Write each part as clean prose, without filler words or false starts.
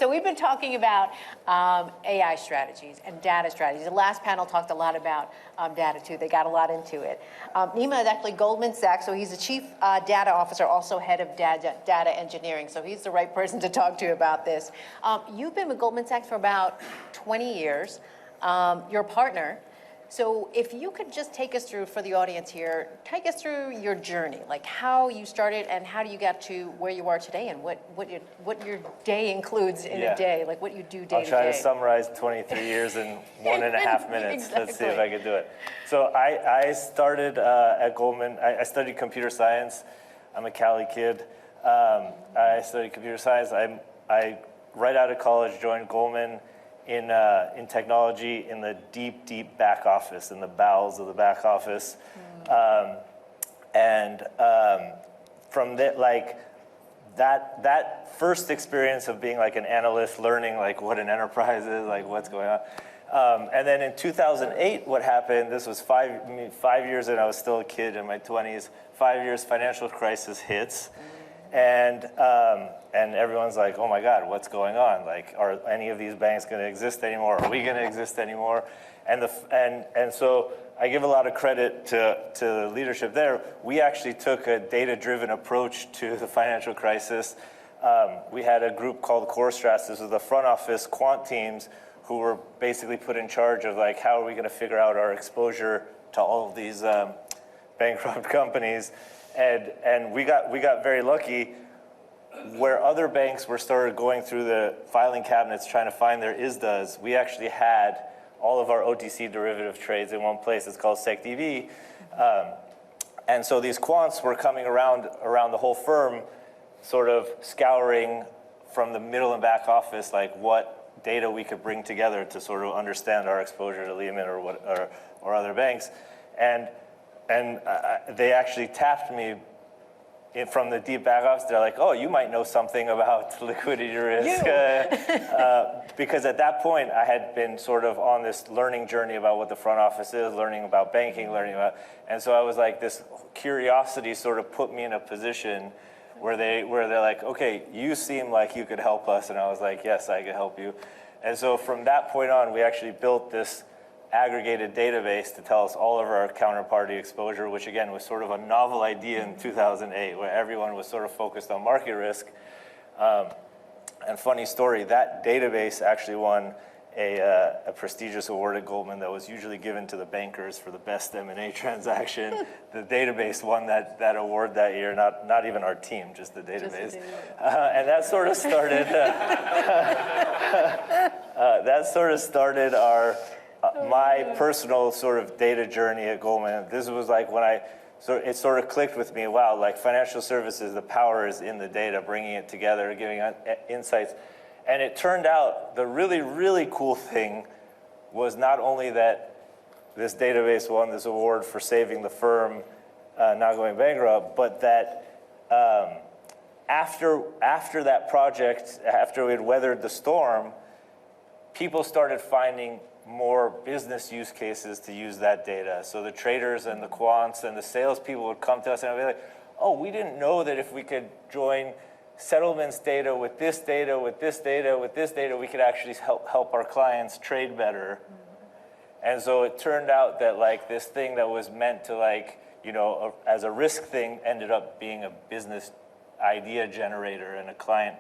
So we've been talking about AI strategies and data strategies. The last panel talked a lot about data too. They got a lot into it. Neema is actually Goldman Sachs, so he's the chief data officer, also head of data engineering. So he's the right person to talk to about this. You've been with Goldman Sachs for about 20 years. You're a partner. So if you could just take us through, for the audience here, take us through your journey, like how you started and how do you get to where you are today and what your day includes in a day, like what you do day to day. I'll try to summarize 23 years in 1.5 minutes. Exactly. Let's see if I can do it. So I started at Goldman. I studied computer science. I'm a Cali kid. I studied computer science. I right out of college joined Goldman in technology in the deep back office, in the bowels of the back office. From that first experience of being like an analyst, learning like what an enterprise is, like what's going on. And then in 2008, what happened, this was 5 years in, I was still a kid in my 20s, 5 years, financial crisis hits. And everyone's like, oh my God, what's going on? Like, are any of these banks going to exist anymore? Are we going to exist anymore? And so I give a lot of credit to the leadership there. We actually took a data-driven approach to the financial crisis. We had a group called Core Strats. This was the front office quant teams who were basically put in charge of like, how are we going to figure out our exposure to all of these bankrupt companies? And we got very lucky. Where other banks were started going through the filing cabinets trying to find their ISDAs, we actually had all of our OTC derivative trades in one place. It's called SecDV. And so these quants were coming around the whole firm, sort of scouring from the middle and back office, like what data we could bring together to sort of understand our exposure to Lehman or other banks. And they actually tapped me from the deep back office. They're like, oh, you might know something about liquidity risk. Because at that point, I had been sort of on this learning journey about what the front office is, learning about banking, and so I was like, this curiosity sort of put me in a position where they're like, okay, you seem like you could help us. And I was like, yes, I could help you. And so from that point on, we actually built this aggregated database to tell us all of our counterparty exposure, which again was sort of a novel idea in 2008, where everyone was sort of focused on market risk. And funny story, that database actually won a prestigious award at Goldman that was usually given to the bankers for the best M&A transaction. The database won that award that year, not even our team, just the database. And that sort of started my personal sort of data journey at Goldman. This was like when it sort of clicked with me, wow, like financial services, the power is in the data, bringing it together, giving insights. And it turned out the really, really cool thing was not only that this database won this award for saving the firm, not going bankrupt, but that after that project, after we had weathered the storm, people started finding more business use cases to use that data. So the traders and the quants and the salespeople would come to us and be like, oh, we didn't know that if we could join settlements data with this data, with this data, with this data, we could actually help our clients trade better. And so it turned out that like this thing that was meant to like, you know, as a risk thing ended up being a business idea generator and a client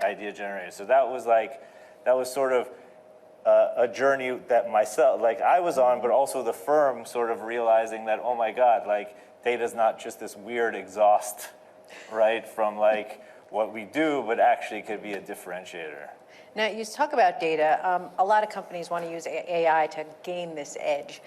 idea generator. So that was sort of a journey that I was on, but also the firm sort of realizing that, oh my God, like data's not just this weird exhaust, right, from like what we do, but actually could be a differentiator. Now, you talk about data. A lot of companies want to use AI to gain this edge.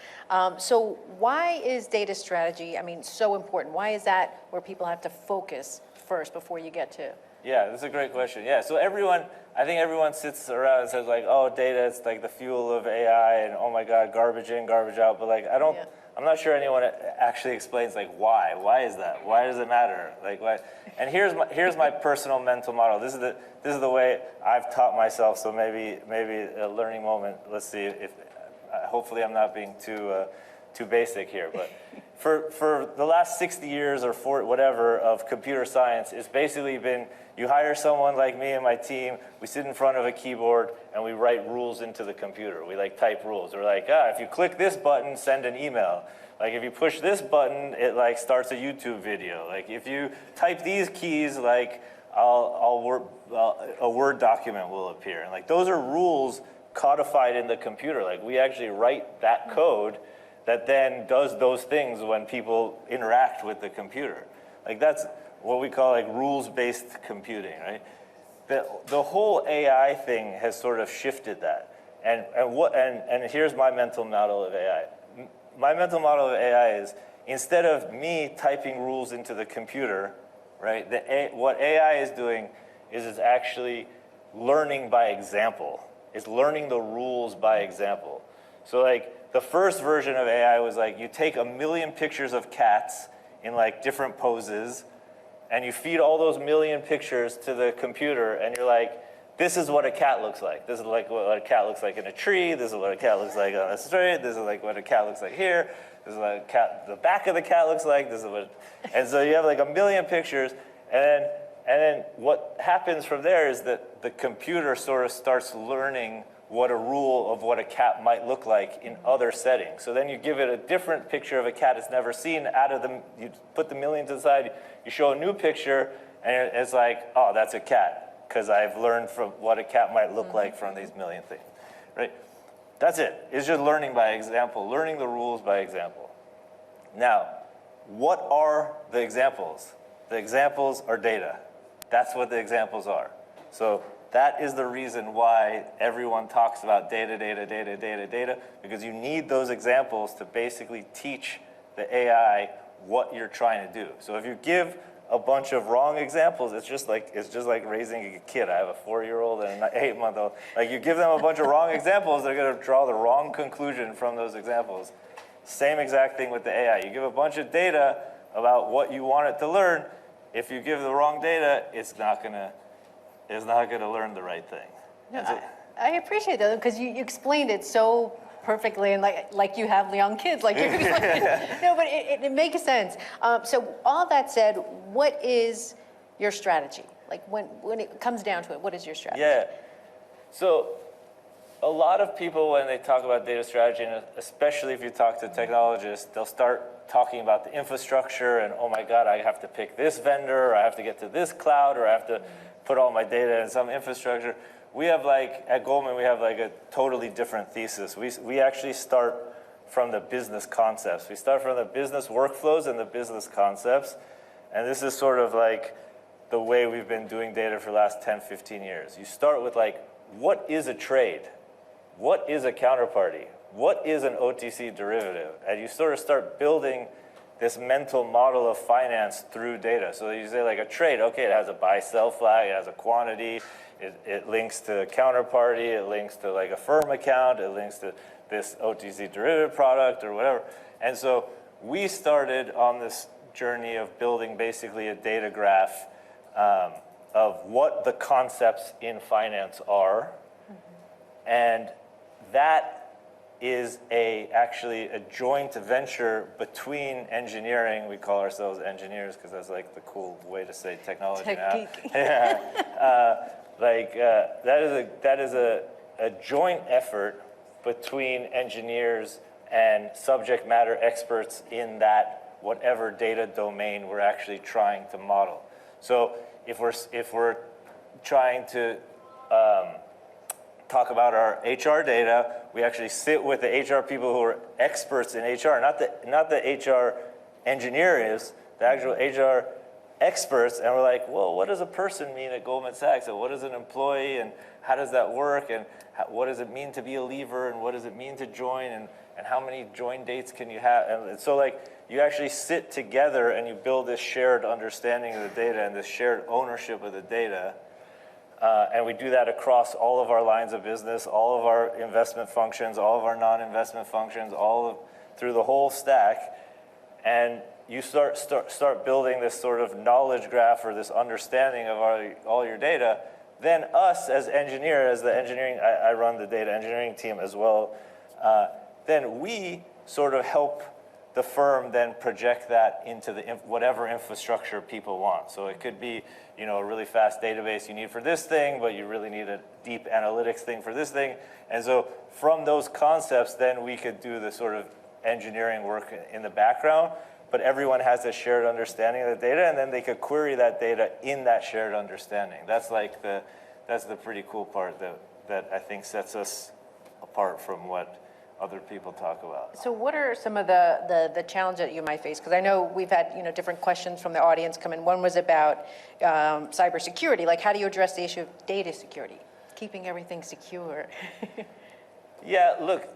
So why is data strategy, so important? Why is that where people have to focus first before you get to? Yeah, that's a great question. Yeah, so I think everyone sits around and says like, oh, data, it's like the fuel of AI, and oh my God, garbage in, garbage out. But like, I'm not sure anyone actually explains like why. Why is that? Why does it matter? Like why? And here's my personal mental model. This is the way I've taught myself. So maybe a learning moment. Let's see if hopefully I'm not being too too basic here, but for the last 60 years or whatever of computer science, it's basically been you hire someone like me and my team, we sit in front of a keyboard and we write rules into the computer. We like type rules. We're like, if you click this button, send an email. Like if you push this button, it like starts a YouTube video. Like if you type these keys, like a Word document will appear. And like those are rules codified in the computer. Like we actually write that code that then does those things when people interact with the computer. Like that's what we call like rules-based computing, right? The whole AI thing has sort of shifted that. And here's my mental model of AI. My mental model of AI is instead of me typing rules into the computer, right? What AI is doing is it's actually learning by example. It's learning the rules by example. So like the first version of AI was like you take 1 million pictures of cats in like different poses, and you feed all those 1 million pictures to the computer, and you're like, this is what a cat looks like. This is like what a cat looks like in a tree. This is what a cat looks like on a street. This is like what a cat looks like here. This is what the back of the cat looks like. This is what, and so you have like 1 million pictures, and then what happens from there is that the computer sort of starts learning what a rule of what a cat might look like in other settings. So then you give it a different picture of a cat it's never seen. Out of them, you put the million to the side. You show a new picture, and it's like, oh, that's a cat, because I've learned from what a cat might look like from these million things, right? That's it. It's just learning by example, learning the rules by example. Now, what are the examples? The examples are data. That's what the examples are. So that is the reason why everyone talks about data, because you need those examples to basically teach the AI what you're trying to do. So if you give a bunch of wrong examples, it's just like raising a kid. I have a 4-year-old and an 8-month-old. Like you give them a bunch of wrong examples, they're going to draw the wrong conclusion from those examples. Same exact thing with the AI. You give a bunch of data about what you want it to learn. If you give the wrong data, it's not going to learn the right thing. No, I appreciate that because you explained it so perfectly and like you have young kids. Like you no, but it makes sense. So all that said, what is your strategy? Like when it comes down to it, what is your strategy? Yeah. So a lot of people, when they talk about data strategy, and especially if you talk to technologists, they'll start talking about the infrastructure and, oh my God, I have to pick this vendor, or I have to get to this cloud, or I have to put all my data in some infrastructure. We have at Goldman, we have a totally different thesis. We actually start from the business concepts. We start from the business workflows and the business concepts. And this is sort of like the way we've been doing data for the last 10, 15 years. You start with what is a trade? What is a counterparty? What is an OTC derivative? And you sort of start building this mental model of finance through data. So you say a trade, okay, it has a buy-sell flag, it has a quantity, it links to counterparty, it links to a firm account, it links to this OTC derivative product or whatever. And so we started on this journey of building basically a data graph of what the concepts in finance are. And that is actually a joint venture between engineering. We call ourselves engineers because that's the cool way to say technology Tech now. geek. Yeah. That is a joint effort between engineers and subject matter experts in that whatever data domain we're actually trying to model. So if we're trying to talk about our HR data, we actually sit with the HR people who are experts in HR, not the HR engineers, the actual HR experts, and we're like, well, what does a person mean at Goldman Sachs? And what is an employee, and how does that work? And what does it mean to be a leaver? And what does it mean to join? And how many join dates can you have? And so you actually sit together and you build this shared understanding of the data and this shared ownership of the data. And we do that across all of our lines of business, all of our investment functions, all of our non-investment functions, through the whole stack. And you start building this sort of knowledge graph or this understanding of all your data. Then us as engineers, I run the data engineering team as well. Then we sort of help the firm then project that into whatever infrastructure people want. So it could be, a really fast database you need for this thing, but you really need a deep analytics thing for this thing. And so from those concepts, then we could do the sort of engineering work in the background, but everyone has a shared understanding of the data, and then they could query that data in that shared understanding. That's the pretty cool part that I think sets us apart from what other people talk about. So what are some of the challenges that you might face? Because I know we've had different questions from the audience come in. One was about cybersecurity, like how do you address the issue of data security, keeping everything secure? Yeah, look,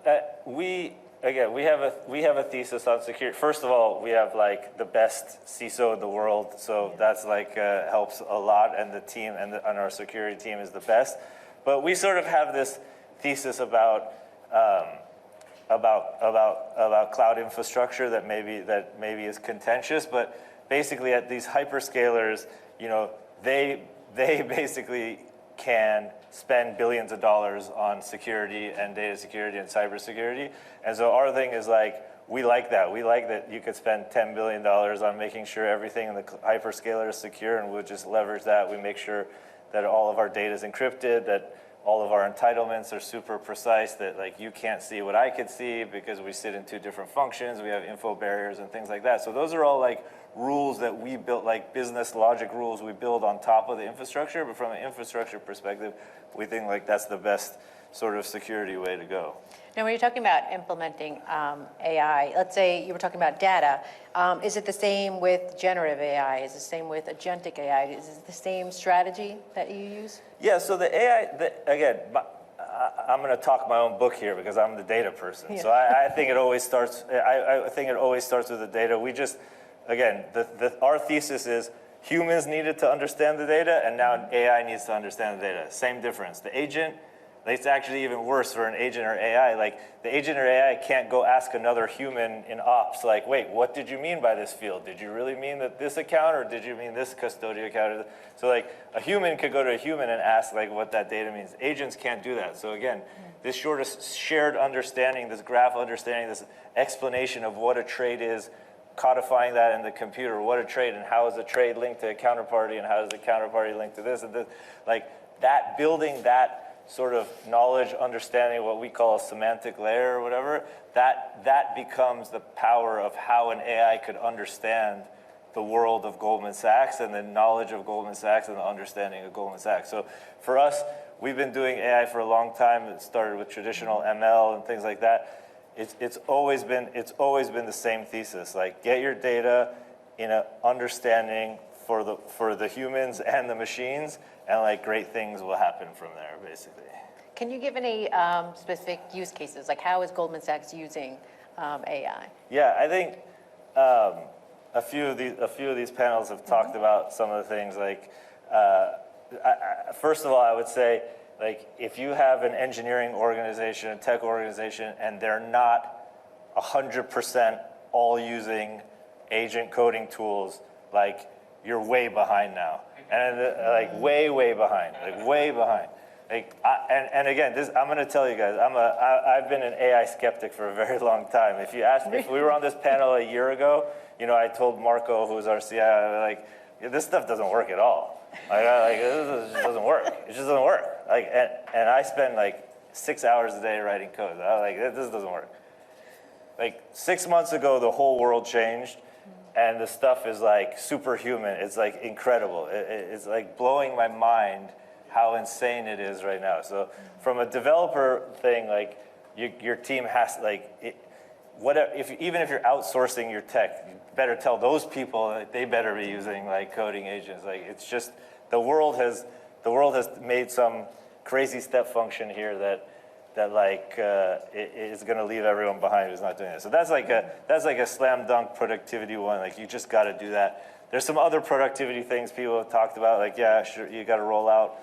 we have a thesis on security. First of all, we have like the best CISO in the world, so that's like helps a lot, and the team and our security team is the best. But we sort of have this thesis about cloud infrastructure that maybe is contentious, but basically at these hyperscalers, they basically can spend billions of dollars on security and data security and cybersecurity. And so our thing is like, we like that. We like that you could spend $10 billion on making sure everything in the hyperscaler is secure, and we'll just leverage that. We make sure that all of our data is encrypted, that all of our entitlements are super precise, that like you can't see what I could see because we sit in two different functions, we have info barriers and things like that. So those are all like rules that we built, like business logic rules we build on top of the infrastructure, but from an infrastructure perspective, we think like that's the best sort of security way to go. Now, when you're talking about implementing AI, let's say you were talking about data, is it the same with generative AI? Is it the same with agentic AI? Is it the same strategy that you use? Yeah, so the AI, I'm going to talk my own book here because I'm the data person. Yeah. So I think it always starts. I think it always starts with the data. We just, again, our thesis is humans needed to understand the data, and now AI needs to understand the data. Same difference. The agent. It's actually even worse for an agent or AI. Like the agent or AI can't go ask another human in ops, like, wait, what did you mean by this field? Did you really mean that this account, or did you mean this custodial account? So like a human could go to a human and ask like what that data means. Agents can't do that. So again, this shared understanding, this graph understanding, this explanation of what a trade is, codifying that in the computer, what a trade, and how is a trade linked to a counterparty, and how does the counterparty link to this and this, like that, building that sort of knowledge, understanding, what we call a semantic layer or whatever, that becomes the power of how an AI could understand the world of Goldman Sachs and the knowledge of Goldman Sachs and the understanding of Goldman Sachs. So for us, we've been doing AI for a long time. It started with traditional ML and things like that. It's always been the same thesis, like get your data in an understanding for the humans and the machines, and like great things will happen from there, basically. Can you give any specific use cases? Like how is Goldman Sachs using AI? Yeah, I think a few of these panels have talked about some of the things. Like, first of all, I would say, like, if you have an engineering organization, a tech organization, and they're not 100% all using agent coding tools, like, you're way behind now, and like way behind, like way behind. Like, and again, I'm going to tell you guys, I've been an AI skeptic for a very long time. If we were on this panel a year ago, I told Marco, who's our CIO, like, this stuff doesn't work at all. Like this just doesn't work. It just doesn't work. Like, and I spend like 6 hours a day writing code. I was like, this doesn't work. Like 6 months ago, the whole world changed. And the stuff is like superhuman. It's like incredible. It's like blowing my mind how insane it is right now. So from a developer thing, like your team has even if you're outsourcing your tech, you better tell those people that they better be using like coding agents. Like it's just the world has made some crazy step function here that it is going to leave everyone behind who's not doing it. So that's like a slam dunk productivity one. Like you just got to do that. There's some other productivity things people have talked about. Like yeah, sure, you got to roll out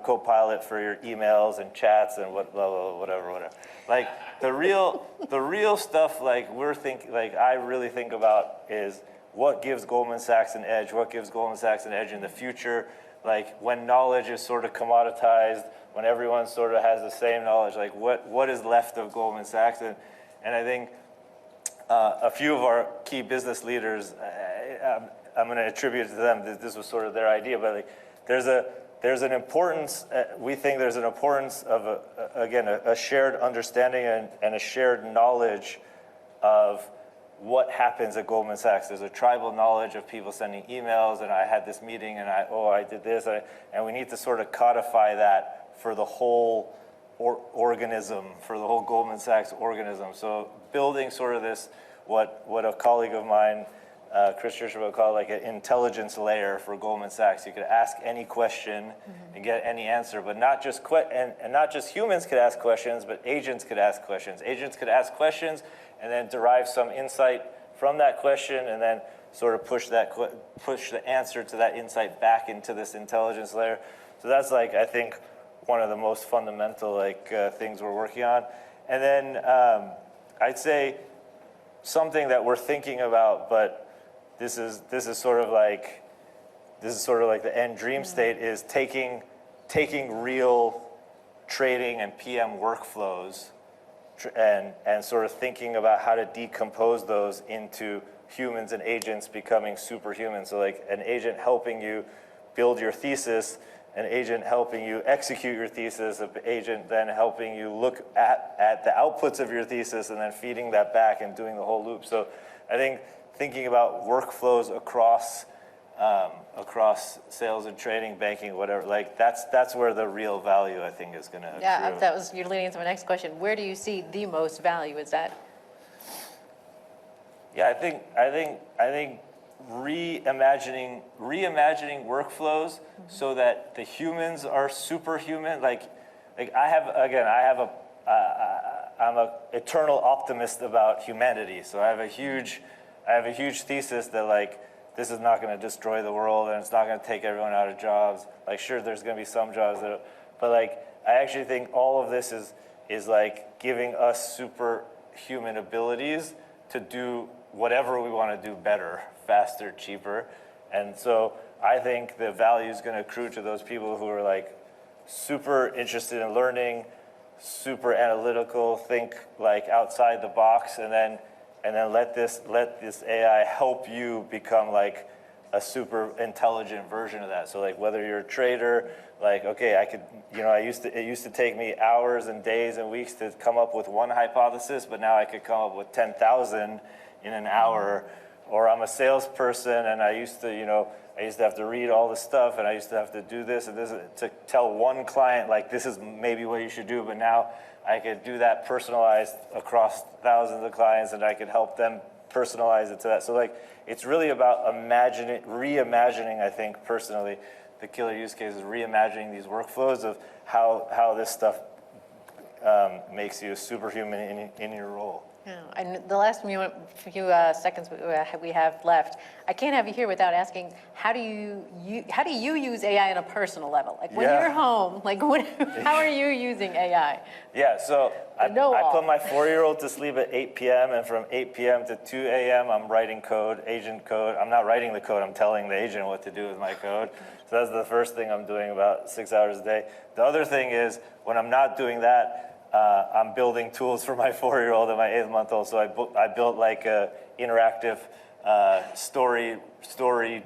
Copilot for your emails and chats and whatever. Like the real stuff. Like I really think about is what gives Goldman Sachs an edge. What gives Goldman Sachs an edge in the future? Like when knowledge is sort of commoditized, when everyone sort of has the same knowledge, like what is left of Goldman Sachs? And I think a few of our key business leaders, I'm going to attribute to them that this was sort of their idea, but like, there's an importance, we think there's an importance of, a shared understanding and a shared knowledge of what happens at Goldman Sachs. There's a tribal knowledge of people sending emails, and I had this meeting, and I did this, and we need to sort of codify that for the whole organism, for the whole Goldman Sachs organism. So building sort of this, what a colleague of mine, Chris Scherzer, would call like an intelligence layer for Goldman Sachs. You could ask any question and get any answer, but not just and not just humans could ask questions, but agents could ask questions. Agents could ask questions and then derive some insight from that question, and then sort of push the answer to that insight back into this intelligence layer. So that's like, I think, one of the most fundamental things we're working on. And then I'd say something that we're thinking about, but this is sort of like the end dream state, is taking real trading and PM workflows and sort of thinking about how to decompose those into humans and agents becoming superhuman. So like an agent helping you build your thesis, an agent helping you execute your thesis, an agent then helping you look at the outputs of your thesis and then feeding that back and doing the whole loop. So I think thinking about workflows across sales and trading, banking, whatever, like that's where the real value, I think, is going to accrue. Yeah, that was, you're leading into my next question. Where do you see the most value? Is that? Yeah, I think reimagining workflows so that the humans are superhuman. I'm an eternal optimist about humanity. So I have a huge thesis that like this is not going to destroy the world and it's not going to take everyone out of jobs. Like sure, there's going to be some jobs but like I actually think all of this is like giving us superhuman abilities to do whatever we want to do better, faster, cheaper. And so I think the value is going to accrue to those people who are like super interested in learning, super analytical, think like outside the box, and then let this AI help you become like a super intelligent version of that. So like whether you're a trader, like, okay, it used to take me hours and days and weeks to come up with one hypothesis, but now I could come up with 10,000 in an hour. Or I'm a salesperson and I used to have to read all this stuff and I used to have to do this and this to tell one client, like, this is maybe what you should do, but now I could do that personalized across thousands of clients and I could help them personalize it to that. So like, it's really about reimagining, I think, personally, the killer use case is reimagining these workflows of how this stuff makes you a superhuman in your role. Yeah, and the last few seconds we have left, I can't have you here without asking, how do you use AI on a personal level? Like when you're home, like how are you using AI? Yeah, so I put my 4-year-old to sleep at 8 p.m. and from 8 p.m. to 2 a.m. I'm writing code, agent code. I'm not writing the code, I'm telling the agent what to do with my code. So that's the first thing I'm doing about 6 hours a day. The other thing is when I'm not doing that, I'm building tools for my 4-year-old and my 8-month-old. So I built like a interactive story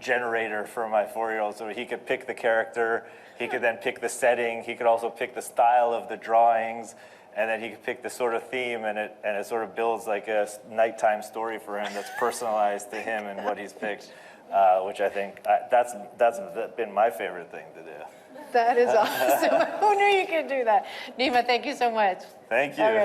generator for my 4-year-old, so he could pick the character, he could then pick the setting, he could also pick the style of the drawings, and then he could pick the sort of theme, and it sort of builds like a nighttime story for him that's personalized to him and what he's picked, which I think that's been my favorite thing to do. That is awesome. Who knew you could do that? Neema, thank you so much. Thank you. All right.